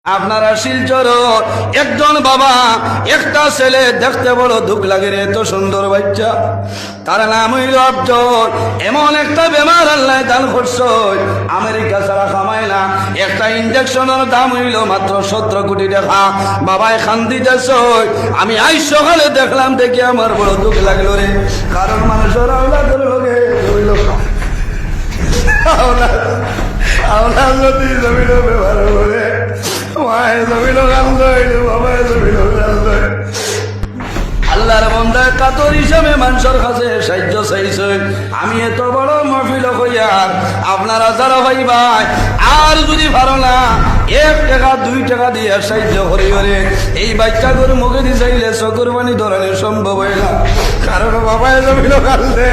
আপনারা শিলচর একজন বাবা একটা ছেলে দেখতে বড় দুঃখ লাগে রে, এত সুন্দর বাচ্চা, তার নাম হইল আফজল। এমন একটা বেমার আল্লাহ দান করছ, আমেরিকা ছাড়া কামায় না, একটা ইঞ্জেকশনের দাম হইল মাত্র 17 কোটি টাকা। বাবায় খান্দিতেছ, আমি আজ সকালে দেখলাম, দেখি আমার বড় দুঃখ লাগলো রে। কারণ মানুষের আওলাদের লগে হইল আওলাদ যদি জমিনও ব্যবহার করে, মায়ের জমিনও কান্দ হইল, বাবায় জমিনও কান্দ। আল্লাহর বান্দা কাতর হিসাবে মানুষের কাছে সাহায্য চাইছে। আমি এত বড় মাহফিল হইয়ার আপনারা যারা ভাই ভাই আর যদি পারো না 1 টাকা 2 টাকা দিয়ে সাহায্য করি করে এই বাচ্চা করে মুখে দিয়ে চাইলে চকুর পানি ধরানো সম্ভব হয় না। কারণ বাবায় জমিনও কান্দে,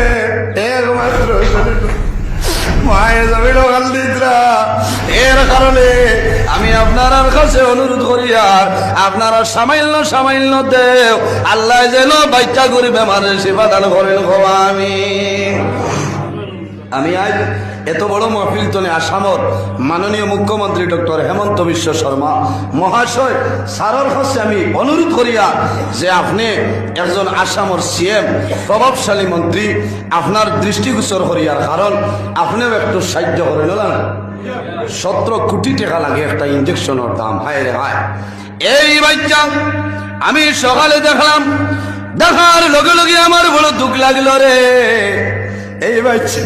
একমাত্র মায়ের জমিনও কান্দিতরা। এর কারণে আমি আপনার কাছে অনুরোধ করি, আর আপনারা সামান্য দেও, আল্লাহ যেন বাচ্চা করে বেমারের সেবা দান করেন। আমি আজ এত বড় মহফিল তনে আসামর মাননীয় মুখ্যমন্ত্রী ডক্টর হেমন্ত বিশ্ব শর্মা মহাশয় সারর কাছে আমি অনুরোধ করিয়া যে আপনি একজন আসামর সিএম প্রভাবশালী মন্ত্রী, আপনার দৃষ্টিগোচর করিয়ার, কারণ আপনিও একটু সাহায্য করেন না। 17 কোটি টাকা লাগে একটা ইঞ্জেকশনের দাম। হায় রে হায়, এই বাচ্চা আমি সকালে দেখলাম, দেখার লগে লগে আমার বড় দুঃখ লাগলো রে। এই বাচ্চা